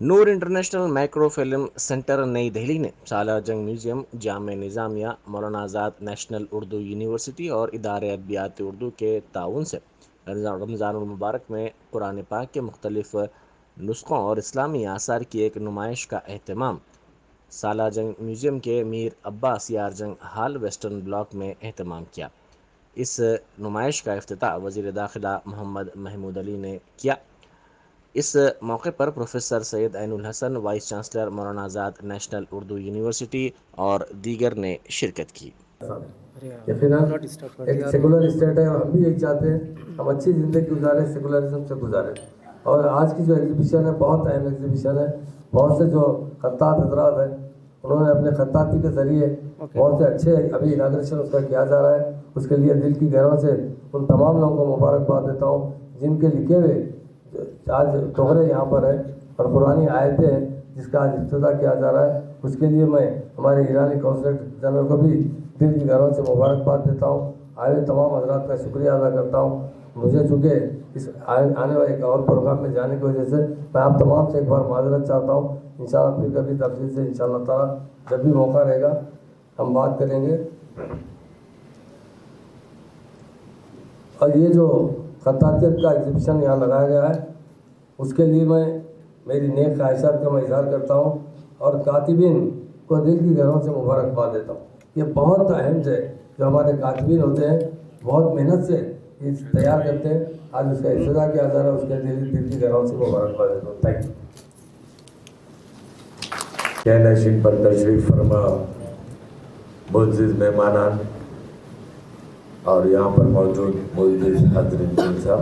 نور international micro film centre نئی دہلی نے سالار جنگ میوزیم، جامعہ نظامیہ، مولانا آزاد نیشنل اردو یونیورسٹی اور ادارے ادبیات اردو کے تعاون سے رمضان المبارک میں قرآن پاک کے مختلف نسخوں اور اسلامی آثار کی ایک نمائش کا اہتمام سالار جنگ میوزیم کے میر عباس یار جنگ ہال ویسٹرن بلاک میں اہتمام کیا۔ اس نمائش کا افتتاح وزیر داخلہ محمد محمود علی نے کیا۔ اس موقع پر پروفیسر سید عین الحسن، vice chancellor Maulana Azad national Urdu university اور دیگر نے شرکت کی۔ یقیناً ایک سیکولر اسٹیٹ ہے اور ہم بھی یہی چاہتے ہیں ہم اچھی زندگی گزاریں، سیکولرزم سے گزاریں۔ اور آج کی جو ایگزیبیشن ہے بہت اہم ایگزیبیشن ہے۔ بہت سے جو خطاط حضرات ہیں انہوں نے اپنے خطاطی کے ذریعے بہت سے اچھے، ابھی اناگریشن اس کا کیا جا رہا ہے، اس کے لیے دل کی گہروں سے ان تمام لوگوں کو مبارکباد دیتا ہوں جن کے لکھے ہوئے آج دوہرے یہاں پر ہیں اور قرآنی آیتیں ہیں جس کا آج افتتاح کیا جا رہا ہے۔ اس کے لیے میں ہمارے ایرانی کونسلیٹ جنرل کو بھی دل کی گہروں سے مبارکباد دیتا ہوں۔ آئے ہوئے تمام حضرات کا شکریہ ادا کرتا ہوں۔ مجھے چونکہ اس آنے والے ایک اور پروگرام میں جانے کی وجہ سے میں آپ تمام سے ایک بار معذرت چاہتا ہوں۔ انشاءاللہ پھر کبھی تفصیل سے انشاءاللہ تعالیٰ جب بھی موقع رہے گا ہم بات کریں گے۔ اور یہ جو خطاطیت کا ایگزیبیشن یہاں لگایا گیا ہے اس کے لیے میں میری نیک خواہشات کا میں اظہار کرتا ہوں اور کاتبین کو دل کی گہروں سے مبارکباد دیتا ہوں۔ یہ بہت اہم ہے جو ہمارے کاتبین ہوتے ہیں بہت محنت سے یہ تیار کرتے ہیں۔ آج اس کا افتتاح کیا جا رہا ہے، اس کے دل کی گہروں سے مبارکباد دیتا ہوں۔ Thank you. کیا نشین پر تشریف فرما معزز مہمانان اور یہاں پر موجود معزز حاضرین جلسہ،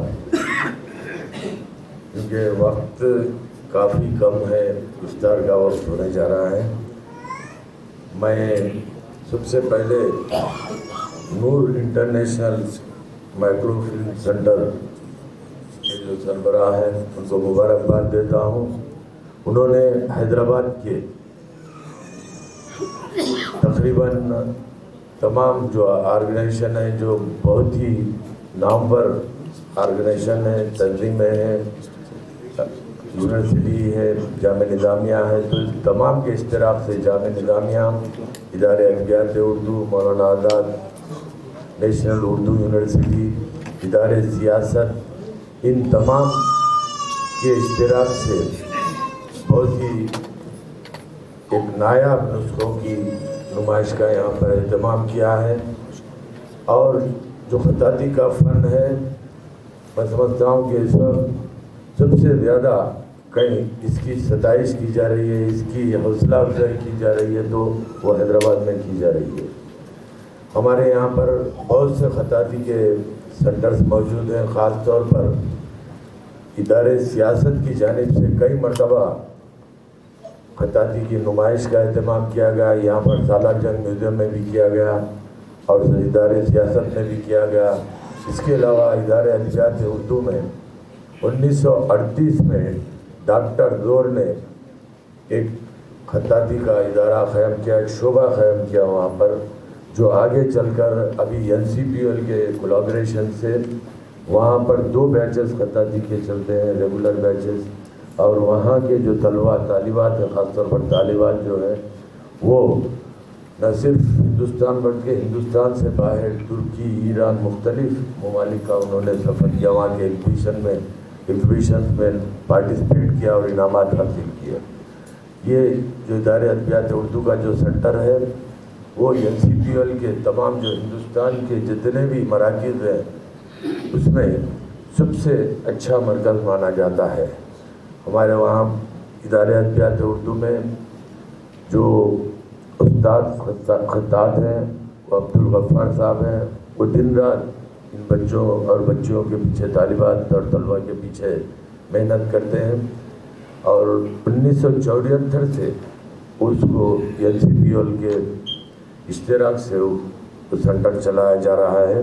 کیونکہ وقت کافی کم ہے، افطار کا وقت ہونے جا رہا ہے، میں سب سے پہلے نور انٹرنیشنل مائکرو فلم سینٹر کے جو سربراہ ہیں ان کو مبارکباد دیتا ہوں۔ انہوں نے حیدرآباد کے تقریباً تمام جو آرگنائزیشن ہیں جو بہت ہی نامور آرگنائزیشن ہیں، تنظیمیں ہیں، یونیورسٹی ہے، جامعہ نظامیہ ہے، تو تمام کے اشتراک سے جامعہ نظامیہ، ادارے ادبیات اردو، مولانا آزاد نیشنل اردو یونیورسٹی، ادارے سیاست، ان تمام کے اشتراک سے بہت ہی ایک نایاب نسخوں کی نمائش کا یہاں پر اہتمام کیا ہے۔ اور جو خطاطی کا فن ہے میں سمجھتا ہوں کہ اس وقت سب سے زیادہ کہیں اس کی ستائش کی جا رہی ہے، اس کی حوصلہ افزائی کی جا رہی ہے تو وہ حیدرآباد میں کی جا رہی ہے۔ ہمارے یہاں پر بہت سے خطاطی کے سینٹرز موجود ہیں، خاص طور پر ادارے سیاست کی جانب سے کئی مرتبہ خطاطی کی نمائش کا اہتمام کیا گیا، یہاں پر سالار جنگ میوزیم میں بھی کیا گیا اور ادارے سیاست میں بھی کیا گیا۔ اس کے علاوہ ادارے ادبیات اردو میں 1938 میں ڈاکٹر زور نے ایک خطاطی کا ادارہ قائم کیا، ایک شعبہ قائم کیا وہاں پر، جو آگے چل کر ابھی NCPL کے کولابریشن سے وہاں پر 2 بیچز خطاطی کے چلتے ہیں، ریگولر بیچز، اور وہاں کے جو طالبات ہیں، خاص طور پر طالبات جو ہیں وہ نہ صرف ہندوستان بلکہ ہندوستان سے باہر ترکی، ایران، مختلف ممالک کا انہوں نے سفر کیا، وہاں کے ایگزیبیشنز میں پارٹیسپیٹ کیا اور انعامات حاصل کیا۔ یہ جو ادارے ادبیات اردو کا جو سینٹر ہے وہ NCPL کے تمام جو ہندوستان کے جتنے بھی مراکز ہیں اس میں سب سے اچھا مرکز مانا جاتا ہے۔ ہمارے وہاں ادارے ادبیات اردو میں جو استاد خطاط ہیں وہ عبدالغفار صاحب ہیں، وہ دن رات ان بچوں اور بچیوں کے پیچھے، طالبات اور طلباء کے پیچھے محنت کرتے ہیں، اور 1974 سے اس کو NCPL کے اشتراک سے وہ سینٹر چلایا جا رہا ہے۔